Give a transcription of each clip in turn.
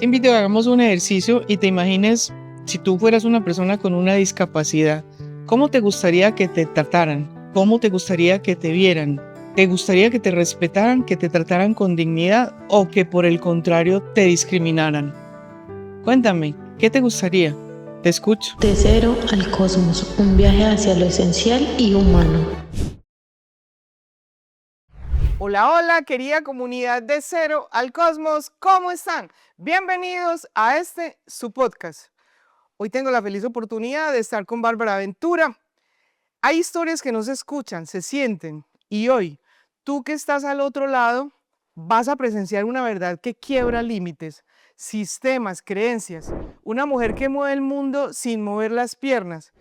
Te invito a que hagamos un ejercicio y te imagines si tú fueras una persona con una discapacidad, ¿cómo te gustaría que te trataran? ¿Cómo te gustaría que te vieran? ¿Te gustaría que te respetaran, que te trataran con dignidad o que por el contrario te discriminaran? Cuéntame, ¿qué te gustaría? Te escucho. De cero al cosmos, un viaje hacia lo esencial y humano. Hola, hola, querida comunidad de Cero al Cosmos, ¿cómo están? Bienvenidos a su podcast. Hoy tengo la feliz oportunidad de estar con Bárbara Ventura. Hay historias que no se escuchan, se sienten, y hoy, tú que estás al otro lado, vas a presenciar una verdad que quiebra límites, sistemas, creencias, una mujer que mueve el mundo sin mover las piernas,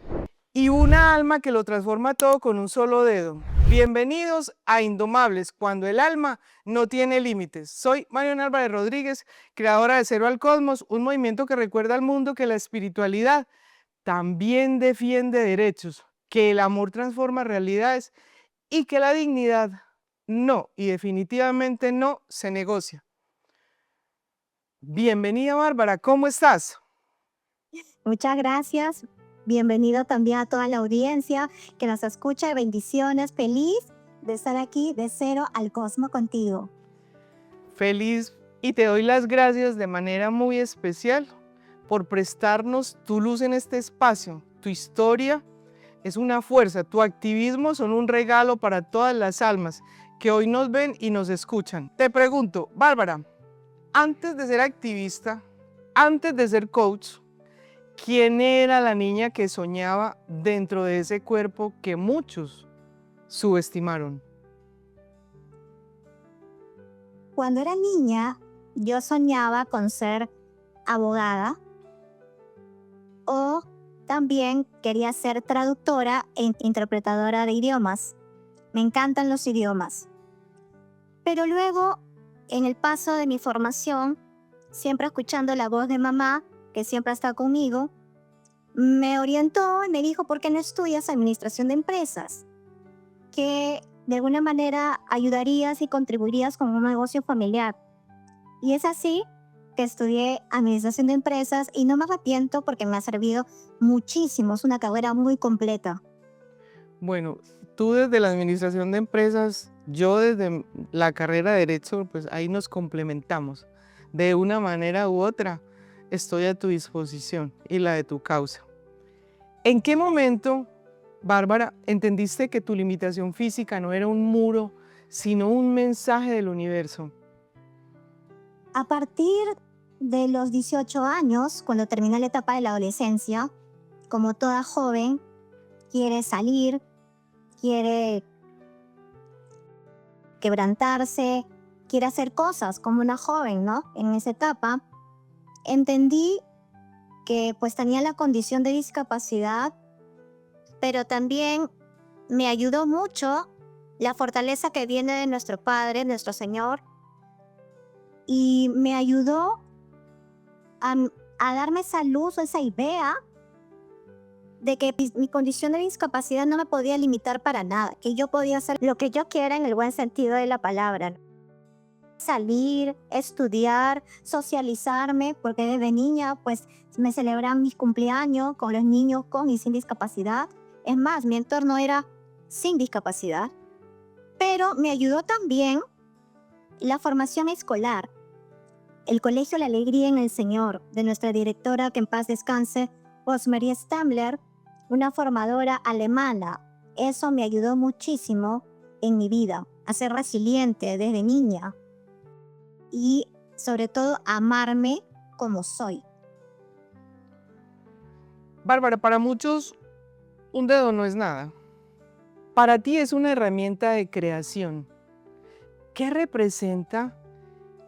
y una alma que lo transforma todo con un solo dedo. Bienvenidos a Indomables, cuando el alma no tiene límites. Soy Mariona Álvarez Rodríguez, creadora de Cero al Cosmos, un movimiento que recuerda al mundo que la espiritualidad también defiende derechos, que el amor transforma realidades y que la dignidad no, y definitivamente no, se negocia. Bienvenida, Bárbara, ¿cómo estás? Muchas gracias. Bienvenido también a toda la audiencia que nos escucha. Bendiciones. Feliz de estar aquí de Cero al Cosmos contigo. Feliz y te doy las gracias de manera muy especial por prestarnos tu luz en este espacio. Tu historia es una fuerza, tu activismo son un regalo para todas las almas que hoy nos ven y nos escuchan. Te pregunto, Bárbara, antes de ser activista, antes de ser coach, ¿quién era la niña que soñaba dentro de ese cuerpo que muchos subestimaron? Cuando era niña, yo soñaba con ser abogada o también quería ser traductora e interpretadora de idiomas. Me encantan los idiomas. Pero luego, en el paso de mi formación, siempre escuchando la voz de mamá, que siempre está conmigo, me orientó y me dijo, ¿por qué no estudias administración de empresas? Que de alguna manera ayudarías y contribuirías con un negocio familiar. Y es así que estudié administración de empresas y no me arrepiento porque me ha servido muchísimo. Es una carrera muy completa. Bueno, tú desde la administración de empresas, yo desde la carrera de Derecho, pues ahí nos complementamos. De una manera u otra, estoy a tu disposición y la de tu causa. ¿En qué momento, Bárbara, entendiste que tu limitación física no era un muro, sino un mensaje del universo? A partir de los 18 años, cuando terminé la etapa de la adolescencia, como toda joven, quiere salir, quiere quebrantarse, quiere hacer cosas como una joven, ¿no? En esa etapa, entendí que pues tenía la condición de discapacidad, pero también me ayudó mucho la fortaleza que viene de nuestro Padre, nuestro Señor, y me ayudó a, a darme esa luz, esa idea de que mi condición de discapacidad no me podía limitar para nada, que yo podía hacer lo que yo quiera en el buen sentido de la palabra. Salir, estudiar, socializarme, porque desde niña pues me celebran mis cumpleaños con los niños con y sin discapacidad. Es más, mi entorno era sin discapacidad, pero me ayudó también la formación escolar. El Colegio La Alegría en el Señor, de nuestra directora, que en paz descanse, Rosemarie Stammler, una formadora alemana. Eso me ayudó muchísimo en mi vida, a ser resiliente desde niña y sobre todo amarme como soy. Bárbara, para muchos un dedo no es nada. Para ti es una herramienta de creación. ¿Qué representa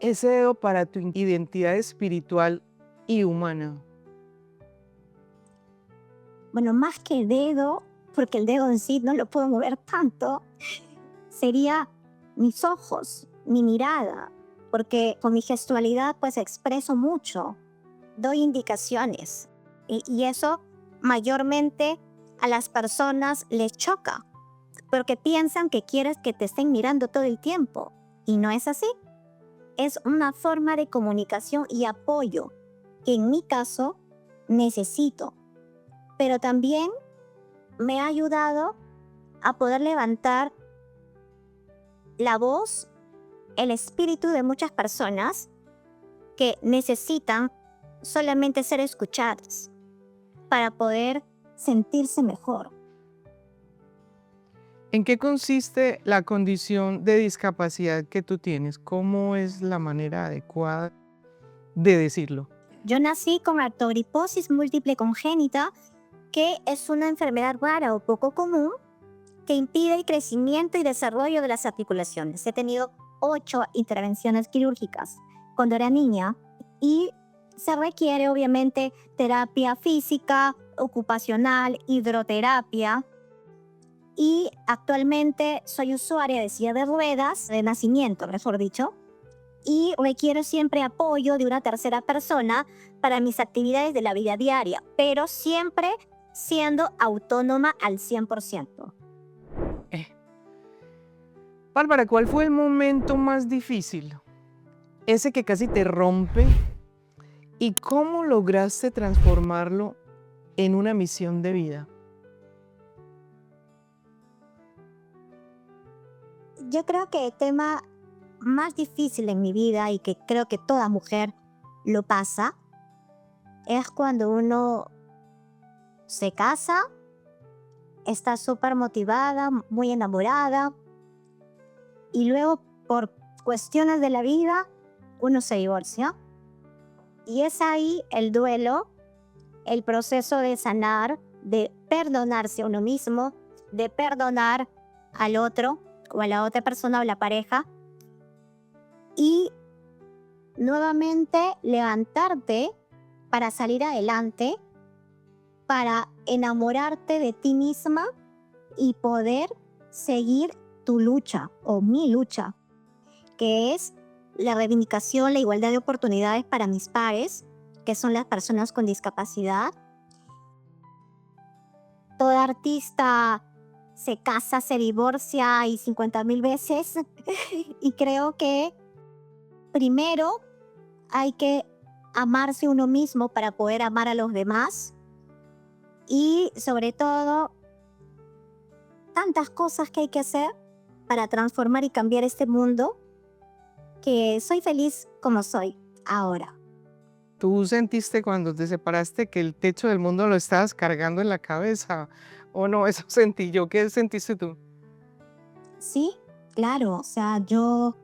ese dedo para tu identidad espiritual y humana? Bueno, más que dedo, porque el dedo en sí no lo puedo mover tanto, sería mis ojos, mi mirada, porque con mi gestualidad pues expreso mucho, doy indicaciones y eso mayormente a las personas les choca, porque piensan que quieres que te estén mirando todo el tiempo y no es así. es una forma de comunicación y apoyo que en mi caso necesito, pero también me ha ayudado a poder levantar la voz, el espíritu de muchas personas que necesitan solamente ser escuchadas para poder sentirse mejor. ¿En qué consiste la condición de discapacidad que tú tienes? ¿Cómo es la manera adecuada de decirlo? Yo nací con artrogriposis múltiple congénita, que es una enfermedad rara o poco común que impide el crecimiento y desarrollo de las articulaciones. He tenido 8 intervenciones quirúrgicas cuando era niña y se requiere obviamente terapia física, ocupacional, hidroterapia. Y actualmente soy usuaria de silla de ruedas, de nacimiento, mejor dicho, y requiero siempre apoyo de una tercera persona para mis actividades de la vida diaria, pero siempre siendo autónoma al 100%. Bárbara, ¿cuál fue el momento más difícil? Ese que casi te rompe. ¿Y cómo lograste transformarlo en una misión de vida? Yo creo que el tema más difícil en mi vida y que creo que toda mujer lo pasa es cuando uno se casa, está súper motivada, muy enamorada y luego por cuestiones de la vida uno se divorcia. Y es ahí el duelo, el proceso de sanar, de perdonarse a uno mismo, de perdonar al otro o a la otra persona o la pareja y nuevamente levantarte para salir adelante, para enamorarte de ti misma y poder seguir tu lucha o mi lucha, que es la reivindicación, la igualdad de oportunidades para mis pares, que son las personas con discapacidad. Toda artista se casa, se divorcia y 50,000 veces. Y creo que primero hay que amarse uno mismo para poder amar a los demás. Y sobre todo, tantas cosas que hay que hacer para transformar y cambiar este mundo, que soy feliz como soy ahora. ¿Tú sentiste cuando te separaste que el techo del mundo lo estabas cargando en la cabeza? ¿O no? Eso sentí yo. ¿Qué sentiste tú? Sí, claro, o sea, yo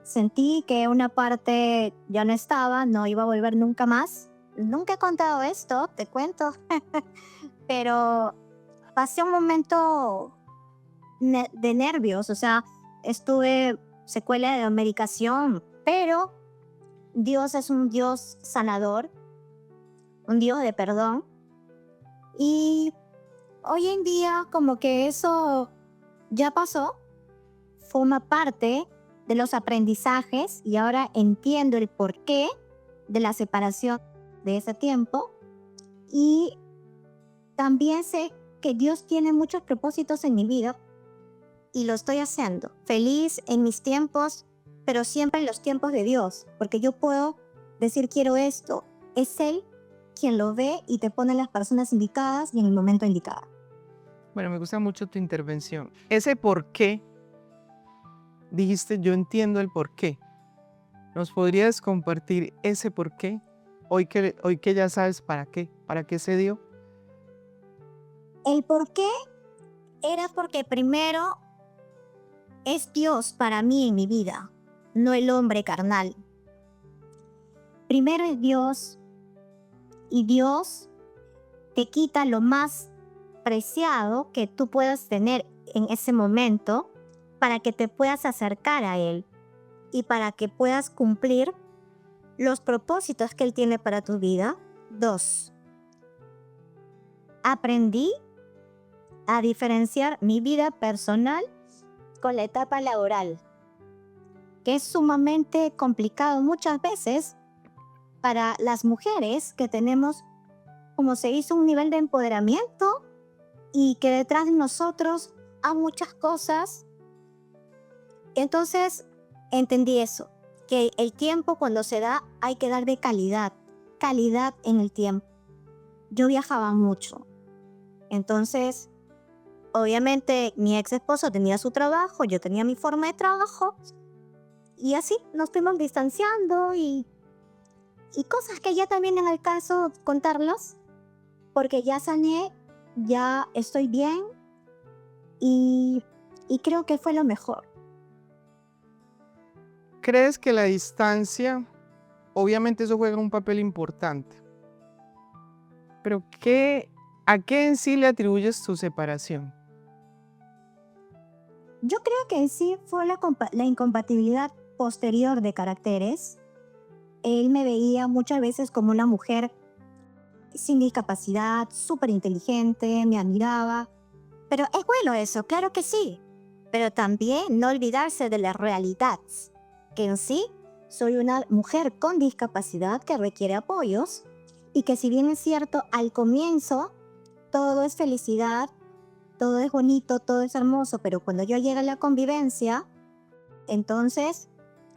sentí que una parte ya no estaba, no iba a volver nunca más. Nunca he contado esto, te cuento, pero pasé un momento de nervios, o sea, estuve secuela de medicación, pero Dios es un Dios sanador, un Dios de perdón. Y hoy en día como que eso ya pasó, forma parte de los aprendizajes y ahora entiendo el porqué de la separación de ese tiempo. Y también sé que Dios tiene muchos propósitos en mi vida y lo estoy haciendo. Feliz en mis tiempos, pero siempre en los tiempos de Dios, porque yo puedo decir quiero esto. Es Él quien lo ve y te pone las personas indicadas y en el momento indicado. Bueno, me gusta mucho tu intervención. Ese por qué, dijiste, yo entiendo el por qué. ¿Nos podrías compartir ese por qué? Hoy que ya sabes para qué se dio. El por qué era porque primero es Dios para mí en mi vida, no el hombre carnal. Primero es Dios y Dios te quita lo más preciado que tú puedas tener en ese momento para que te puedas acercar a Él y para que puedas cumplir los propósitos que Él tiene para tu vida. 2. Aprendí a diferenciar mi vida personal con la etapa laboral, que es sumamente complicado muchas veces para las mujeres que tenemos, como se hizo, un nivel de empoderamiento y que detrás de nosotros hay muchas cosas. Entonces entendí eso. que el tiempo cuando se da hay que darle calidad en el tiempo. Yo viajaba mucho, entonces obviamente mi ex esposo tenía su trabajo, yo tenía mi forma de trabajo y así nos fuimos distanciando y cosas que ya también en el caso contarlos porque ya sané, ya estoy bien y, y creo que fue lo mejor. ¿Crees que la distancia, obviamente eso juega un papel importante, pero a qué en sí le atribuyes tu separación? Yo creo que en sí fue la incompatibilidad posterior de caracteres. Él me veía muchas veces como una mujer sin discapacidad, súper inteligente, me admiraba. Pero es bueno eso, claro que sí. Pero también no olvidarse de la realidad, que en sí soy una mujer con discapacidad que requiere apoyos y que si bien es cierto, al comienzo todo es felicidad, todo es bonito, todo es hermoso, pero cuando yo llego a la convivencia, entonces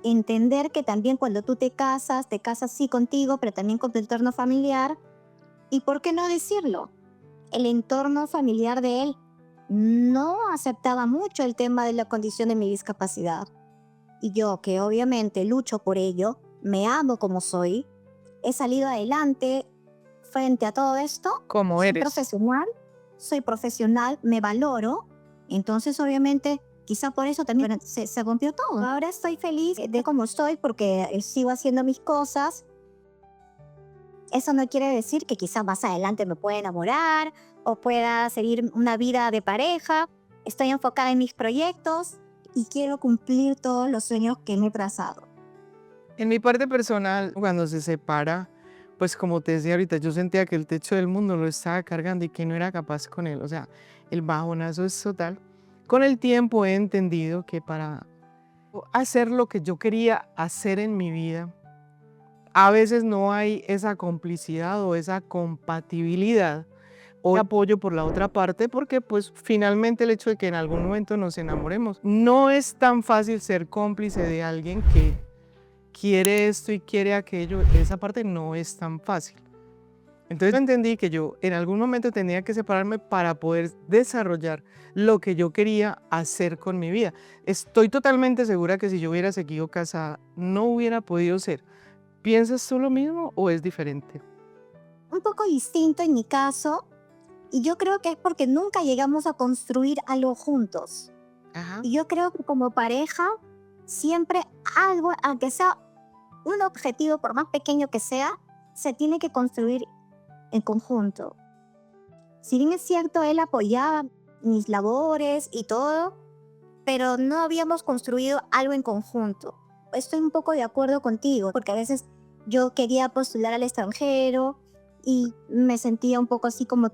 entender que también cuando tú te casas sí contigo, pero también con tu entorno familiar. ¿Y por qué no decirlo? El entorno familiar de él no aceptaba mucho el tema de la condición de mi discapacidad. Y yo, que obviamente lucho por ello, me amo como soy, he salido adelante frente a todo esto, ¿Cómo eres? soy profesional, me valoro, entonces obviamente quizá por eso también se rompió todo. Ahora estoy feliz de cómo estoy porque sigo haciendo mis cosas. Eso no quiere decir que quizá más adelante me pueda enamorar o pueda seguir una vida de pareja. Estoy enfocada en mis proyectos y quiero cumplir todos los sueños que me he trazado. En mi parte personal, cuando se separa, pues como te decía ahorita, yo sentía que el techo del mundo lo estaba cargando y que no era capaz con él. O sea, el bajonazo es total. Con el tiempo he entendido que para hacer lo que yo quería hacer en mi vida, a veces no hay esa complicidad o esa compatibilidad o apoyo por la otra parte, porque pues finalmente el hecho de que en algún momento nos enamoremos, no es tan fácil ser cómplice de alguien que quiere esto y quiere aquello, esa parte no es tan fácil. Entonces yo entendí que yo en algún momento tenía que separarme para poder desarrollar lo que yo quería hacer con mi vida. Estoy totalmente segura que si yo hubiera seguido casada, no hubiera podido ser. ¿Piensas tú lo mismo o es diferente? Un poco distinto en mi caso, y yo creo que es porque nunca llegamos a construir algo juntos. Ajá. Y yo creo que como pareja, siempre algo, aunque sea un objetivo, por más pequeño que sea, se tiene que construir en conjunto. Si bien es cierto, él apoyaba mis labores y todo, pero no habíamos construido algo en conjunto. Estoy un poco de acuerdo contigo, porque a veces yo quería postular al extranjero y me sentía un poco así como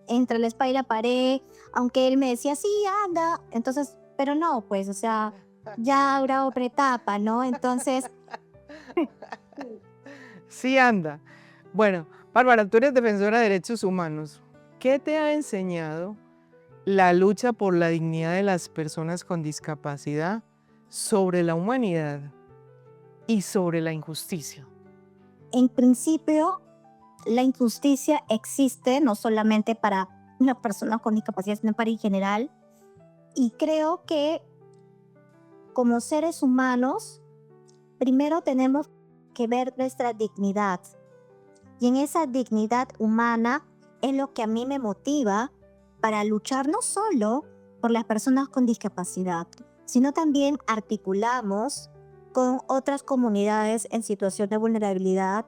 entre la espalda y la pared, aunque él me decía, sí, anda. Entonces, pero no, pues, o sea, ya habrá otra etapa, ¿no? Entonces, Sí, anda. Bueno, Bárbara, tú eres defensora de derechos humanos. ¿Qué te ha enseñado la lucha por la dignidad de las personas con discapacidad sobre la humanidad y sobre la injusticia? en principio, la injusticia existe no solamente para una persona con discapacidad, sino para en general. Y creo que como seres humanos, primero tenemos que ver nuestra dignidad. Y en esa dignidad humana es lo que a mí me motiva para luchar no solo por las personas con discapacidad, sino también articulamos con otras comunidades en situación de vulnerabilidad,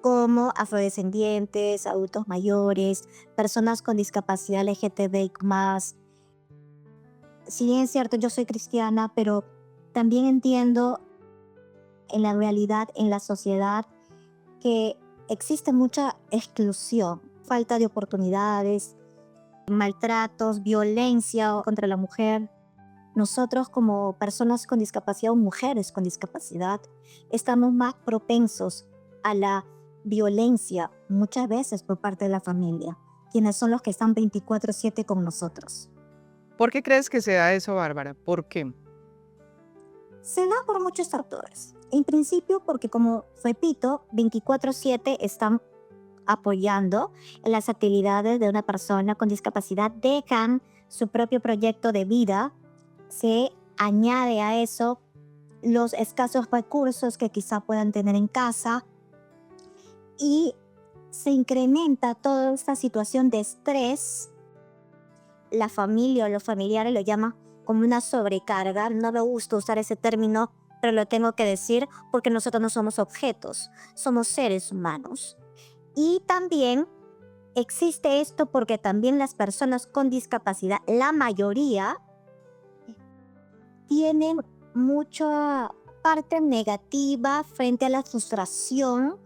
como afrodescendientes, adultos mayores, personas con discapacidad LGTBI+. Si bien es cierto, yo soy cristiana, pero también entiendo en la realidad, en la sociedad, que existe mucha exclusión, falta de oportunidades, maltratos, violencia contra la mujer. Nosotros como personas con discapacidad o mujeres con discapacidad estamos más propensos a la violencia muchas veces por parte de la familia, quienes son los que están 24/7 con nosotros. ¿Por qué crees que se da eso, Bárbara? ¿Por qué? Se da por muchos factores. En principio, porque como repito, 24/7 están apoyando las actividades de una persona con discapacidad, dejan su propio proyecto de vida, se añade a eso los escasos recursos que quizá puedan tener en casa y se incrementa toda esta situación de estrés. La familia o los familiares lo llaman como una sobrecarga. No me gusta usar ese término, pero lo tengo que decir porque nosotros no somos objetos, somos seres humanos. Y también existe esto porque también las personas con discapacidad, la mayoría, tienen mucha parte negativa frente a la frustración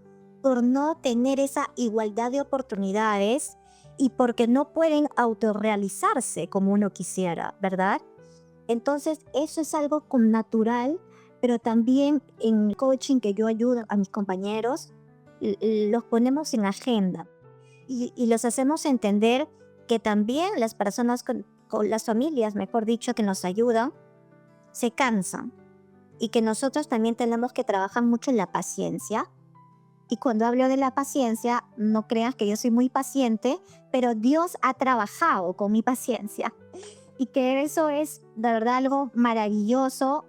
por no tener esa igualdad de oportunidades y porque no pueden autorrealizarse como uno quisiera, ¿verdad? Entonces, eso es algo natural, pero también en el coaching que yo ayudo a mis compañeros, los ponemos en agenda y los hacemos entender que también las personas con las familias, mejor dicho, que nos ayudan, se cansan y que nosotros también tenemos que trabajar mucho en la paciencia. Y cuando hablo de la paciencia, no creas que yo soy muy paciente, pero Dios ha trabajado con mi paciencia. Y que eso es de verdad algo maravilloso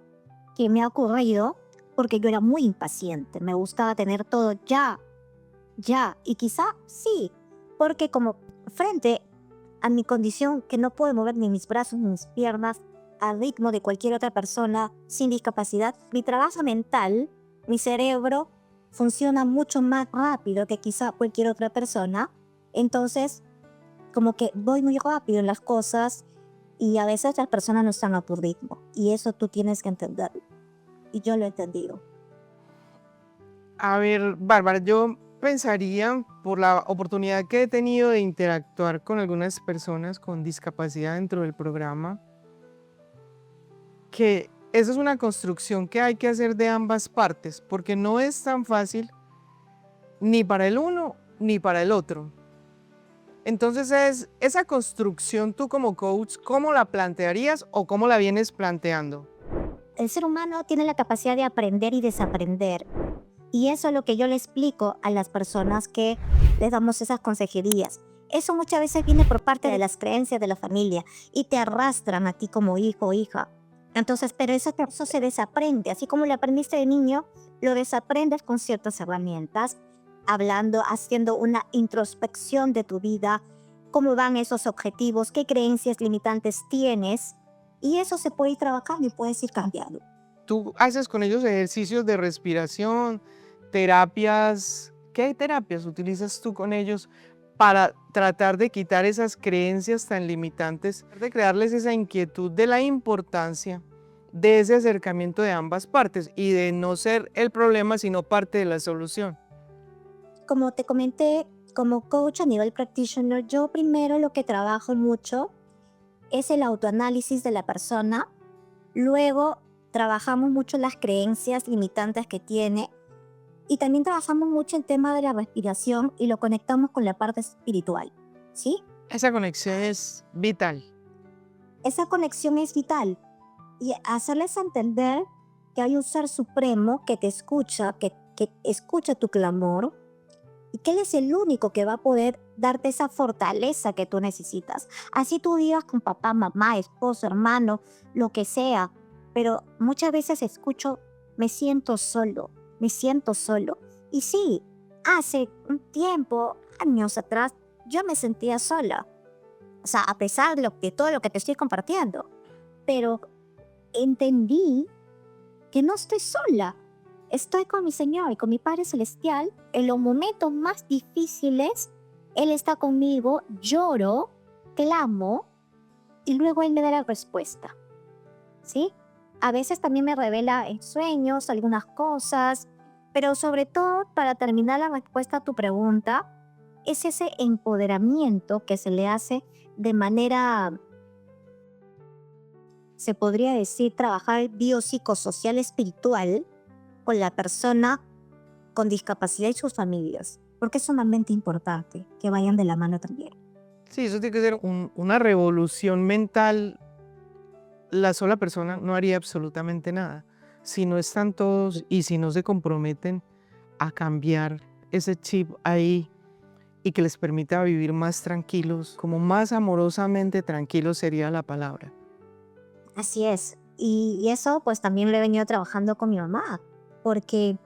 que me ha ocurrido, porque yo era muy impaciente, me gustaba tener todo ya, ya. Y quizá sí, porque como frente a mi condición que no puedo mover ni mis brazos ni mis piernas al ritmo de cualquier otra persona sin discapacidad, mi trabajo mental, mi cerebro funciona mucho más rápido que quizá cualquier otra persona. Entonces, como que voy muy rápido en las cosas y a veces las personas no están a tu ritmo. Y eso tú tienes que entenderlo. Y yo lo he entendido. A ver, Bárbara, yo pensaría, por la oportunidad que he tenido de interactuar con algunas personas con discapacidad dentro del programa, que eso es una construcción que hay que hacer de ambas partes, porque no es tan fácil ni para el uno ni para el otro. Entonces, esa construcción tú como coach, ¿cómo la plantearías o cómo la vienes planteando? El ser humano tiene la capacidad de aprender y desaprender. Y eso es lo que yo le explico a las personas que les damos esas consejerías. Eso muchas veces viene por parte de las creencias de la familia y te arrastran a ti como hijo o hija. Entonces, pero eso se desaprende. Así como lo aprendiste de niño, lo desaprendes con ciertas herramientas, hablando, haciendo una introspección de tu vida, cómo van esos objetivos, qué creencias limitantes tienes. Y eso se puede ir trabajando y puedes ir cambiando. Tú haces con ellos ejercicios de respiración, terapias. ¿Qué terapias utilizas tú con ellos para tratar de quitar esas creencias tan limitantes, de crearles esa inquietud de la importancia de ese acercamiento de ambas partes y de no ser el problema, sino parte de la solución? Como te comenté, como coach a nivel practitioner, yo primero lo que trabajo mucho es el autoanálisis de la persona. Luego trabajamos mucho las creencias limitantes que tiene y también trabajamos mucho el tema de la respiración y lo conectamos con la parte espiritual, ¿sí? Esa conexión es vital. Esa conexión es vital y hacerles entender que hay un ser supremo que te escucha, que escucha tu clamor y que Él es el único que va a poder darte esa fortaleza que tú necesitas. Así tú vivas con papá, mamá, esposo, hermano, lo que sea, pero muchas veces escucho, me siento solo, me siento solo. Y sí, hace un tiempo, años atrás, yo me sentía sola. O sea, a pesar de todo lo que te estoy compartiendo. Pero entendí que no estoy sola. Estoy con mi Señor y con mi Padre Celestial. En los momentos más difíciles, Él está conmigo, lloro, clamo y luego Él me da la respuesta. ¿Sí? A veces también me revela en sueños algunas cosas, pero sobre todo, para terminar la respuesta a tu pregunta, es ese empoderamiento que se le hace de manera, se podría decir, trabajar biopsicosocial espiritual con la persona con discapacidad y sus familias, porque es sumamente importante que vayan de la mano también. Sí, eso tiene que ser una revolución mental. La sola persona no haría absolutamente nada. si no están todos y si no se comprometen a cambiar ese chip ahí y que les permita vivir más tranquilos, como más amorosamente tranquilos sería la palabra. Así es. Y eso pues también lo he venido trabajando con mi mamá, porque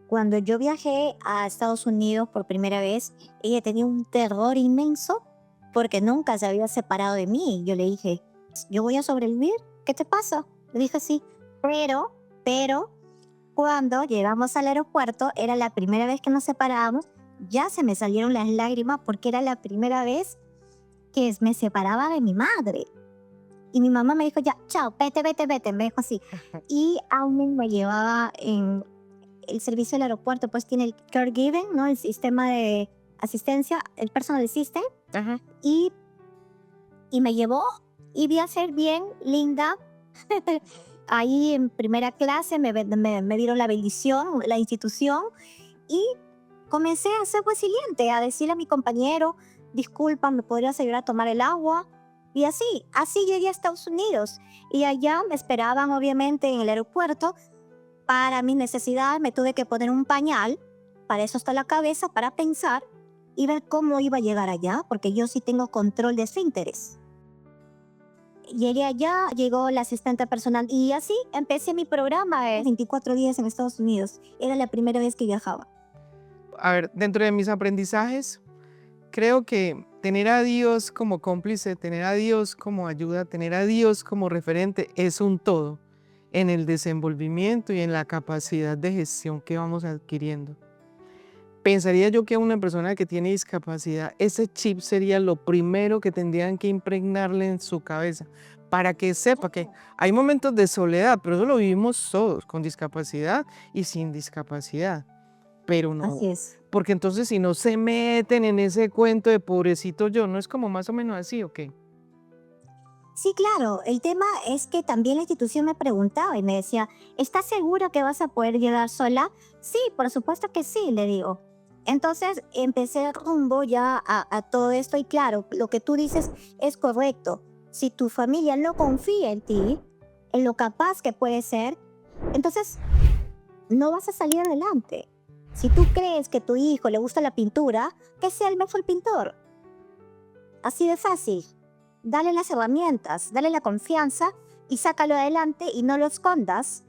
cuando yo viajé a Estados Unidos por primera vez, ella tenía un terror inmenso porque nunca se había separado de mí. Yo le dije, yo voy a sobrevivir, ¿qué te pasa? Le dije así, pero cuando llegamos al aeropuerto, era la primera vez que nos separábamos, ya se me salieron las lágrimas porque era la primera vez que me separaba de mi madre. Y mi mamá me dijo, ya, chao, vete, me dijo así. Y aún me llevaba en el servicio del aeropuerto, pues tiene el caregiving, ¿no? El sistema de asistencia, el personal assistant. Ajá. Y me llevó y vi a ser bien linda. Ahí en primera clase me dieron la bendición, la institución. Y comencé a ser resiliente, a decirle a mi compañero, disculpa, ¿me podrías ayudar a tomar el agua? Y así llegué a Estados Unidos. Y allá me esperaban, obviamente, en el aeropuerto. Para mi necesidad me tuve que poner un pañal, para eso está la cabeza, para pensar y ver cómo iba a llegar allá, porque yo sí tengo control de esfínteres. Llegué allá, llegó la asistente personal y así empecé mi programa de 24 días en Estados Unidos. Era la primera vez que viajaba. A ver, dentro de mis aprendizajes, creo que tener a Dios como cómplice, tener a Dios como ayuda, tener a Dios como referente es un todo en el desenvolvimiento y en la capacidad de gestión que vamos adquiriendo. Pensaría yo que a una persona que tiene discapacidad, ese chip sería lo primero que tendrían que impregnarle en su cabeza para que sepa que hay momentos de soledad, pero eso lo vivimos todos, con discapacidad y sin discapacidad. Pero no, Así es. porque entonces si no se meten en ese cuento de pobrecito yo, ¿no es como más o menos así o qué? Sí, claro. El tema es que también la institución me preguntaba y me decía, ¿estás segura que vas a poder llegar sola? Sí, por supuesto que sí, le digo. Entonces empecé rumbo ya a todo esto y claro, lo que tú dices es correcto. Si tu familia no confía en ti, en lo capaz que puedes ser, entonces no vas a salir adelante. Si tú crees que a tu hijo le gusta la pintura, que sea el mejor pintor. Así de fácil. Dale las herramientas, dale la confianza y sácalo adelante y no lo escondas.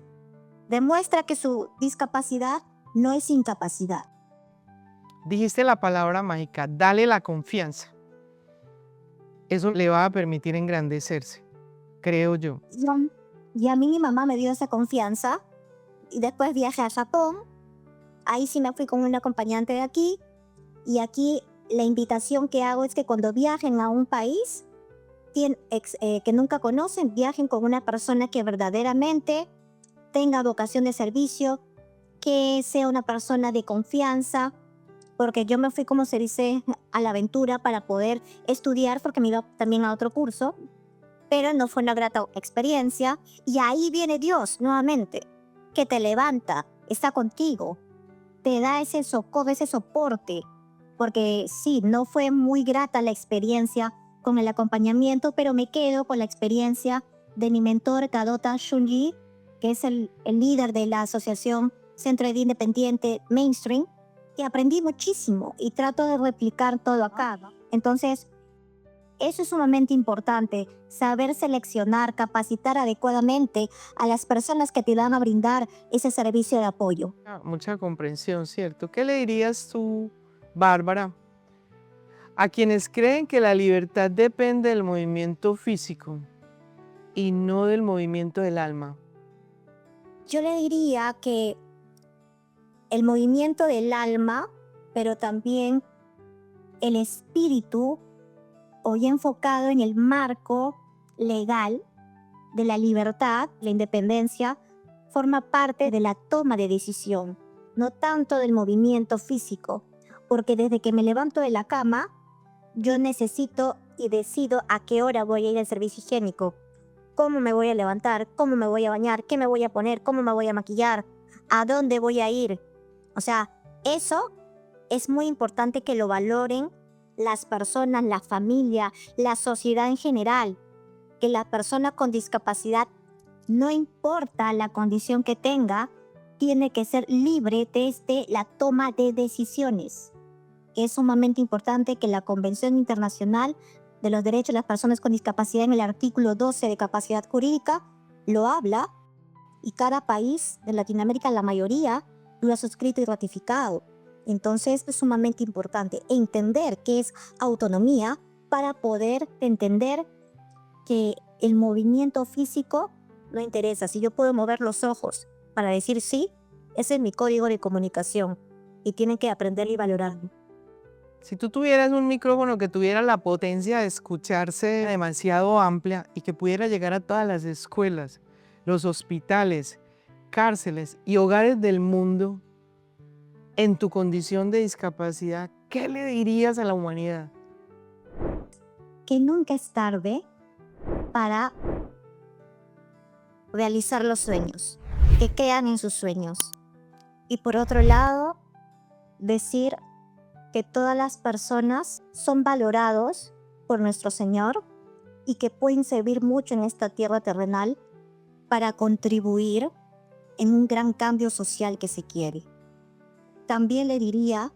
Demuestra que su discapacidad no es incapacidad. Dijiste la palabra mágica, dale la confianza. Eso le va a permitir engrandecerse, creo yo. Y a mí mi mamá me dio esa confianza y después viajé a Japón. Ahí sí me fui con un acompañante de aquí y aquí la invitación que hago es que cuando viajen a un país que nunca conocen, viajen con una persona que verdaderamente tenga vocación de servicio, que sea una persona de confianza, porque yo me fui, como se dice, a la aventura para poder estudiar, porque me iba también a otro curso, pero no fue una grata experiencia. Y ahí viene Dios nuevamente, que te levanta, está contigo, te da ese socorro, ese soporte, porque sí, no fue muy grata la experiencia con el acompañamiento, pero me quedo con la experiencia de mi mentor Kadota Shunji, que es el líder de la asociación Centro de Día Independiente Mainstream, que aprendí muchísimo y trato de replicar todo acá. Entonces, eso es sumamente importante, saber seleccionar, capacitar adecuadamente a las personas que te van a brindar ese servicio de apoyo. Mucha comprensión, ¿cierto? ¿Qué le dirías tú, Bárbara, a quienes creen que la libertad depende del movimiento físico y no del movimiento del alma? Yo le diría que el movimiento del alma, pero también el espíritu, hoy enfocado en el marco legal de la libertad, la independencia, forma parte de la toma de decisión, no tanto del movimiento físico, porque desde que me levanto de la cama, yo necesito y decido a qué hora voy a ir al servicio higiénico, cómo me voy a levantar, cómo me voy a bañar, qué me voy a poner, cómo me voy a maquillar, a dónde voy a ir. O sea, eso es muy importante que lo valoren las personas, la familia, la sociedad en general, que la persona con discapacidad no importa la condición que tenga, tiene que ser libre desde la toma de decisiones. Es sumamente importante que la Convención Internacional de los Derechos de las Personas con Discapacidad en el artículo 12 de capacidad jurídica lo habla, y cada país de Latinoamérica, la mayoría, lo ha suscrito y ratificado. Entonces es sumamente importante entender qué es autonomía para poder entender que el movimiento físico no interesa. Si yo puedo mover los ojos para decir sí, ese es mi código de comunicación y tienen que aprender y valorarlo. Si tú tuvieras un micrófono que tuviera la potencia de escucharse demasiado amplia y que pudiera llegar a todas las escuelas, los hospitales, cárceles y hogares del mundo, en tu condición de discapacidad, ¿qué le dirías a la humanidad? Que nunca es tarde para realizar los sueños, que crean en sus sueños. Y por otro lado, decir que todas las personas son valorados por nuestro Señor y que pueden servir mucho en esta tierra terrenal para contribuir en un gran cambio social que se quiere. También le diría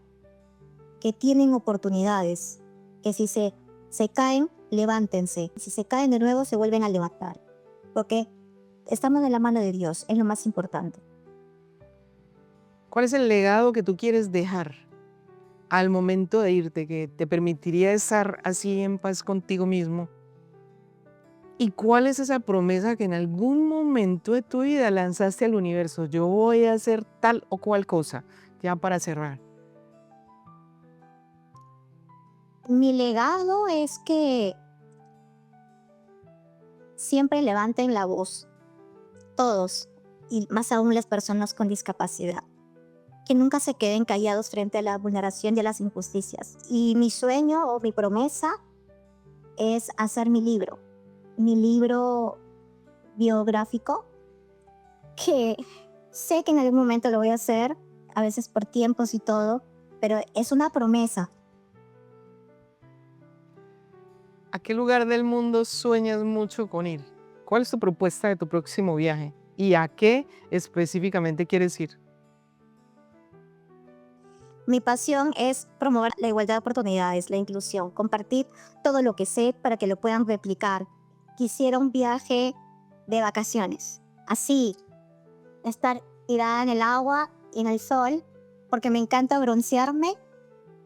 que tienen oportunidades, que si se caen, levántense. Si se caen de nuevo, se vuelven a levantar. Porque estamos en la mano de Dios, es lo más importante. ¿Cuál es el legado que tú quieres dejar al momento de irte, que te permitiría estar así en paz contigo mismo? ¿Y cuál es esa promesa que en algún momento de tu vida lanzaste al universo? Yo voy a hacer tal o cual cosa, ya para cerrar. Mi legado es que siempre levanten la voz, todos, y más aún las personas con discapacidad. Que nunca se queden callados frente a la vulneración y a las injusticias. Y mi sueño o mi promesa es hacer mi libro biográfico, que sé que en algún momento lo voy a hacer, a veces por tiempos y todo, pero es una promesa. ¿A qué lugar del mundo sueñas mucho con ir? ¿Cuál es tu propuesta de tu próximo viaje? ¿Y a qué específicamente quieres ir? Mi pasión es promover la igualdad de oportunidades, la inclusión, compartir todo lo que sé para que lo puedan replicar. Quisiera un viaje de vacaciones, así, estar tirada en el agua, en el sol, porque me encanta broncearme,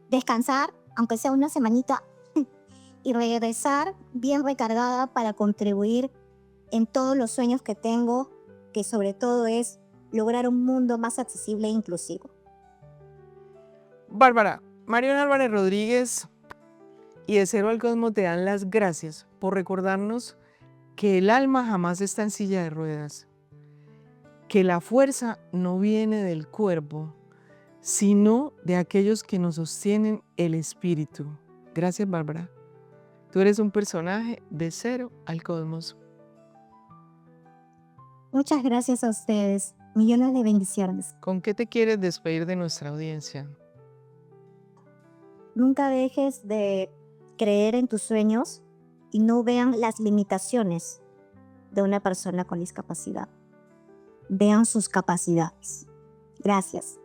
descansar, aunque sea una semanita, y regresar bien recargada para contribuir en todos los sueños que tengo, que sobre todo es lograr un mundo más accesible e inclusivo. Bárbara, Mariona Álvarez Rodríguez y de Cero al Cosmos te dan las gracias por recordarnos que el alma jamás está en silla de ruedas, que la fuerza no viene del cuerpo, sino de aquellos que nos sostienen el espíritu. Gracias, Bárbara. Tú eres un personaje de Cero al Cosmos. Muchas gracias a ustedes. Millones de bendiciones. ¿Con qué te quieres despedir de nuestra audiencia? Nunca dejes de creer en tus sueños y no vean las limitaciones de una persona con discapacidad. Vean sus capacidades. Gracias.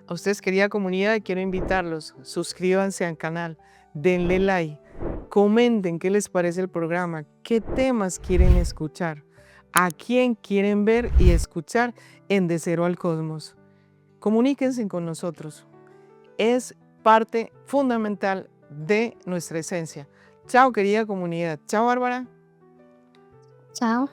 A ustedes, querida comunidad, quiero invitarlos. Suscríbanse al canal, denle like, comenten qué les parece el programa, qué temas quieren escuchar, a quién quieren ver y escuchar en De Cero al Cosmos. Comuníquense con nosotros. Es parte fundamental de nuestra esencia. Chao, querida comunidad. Chao, Bárbara. Chao.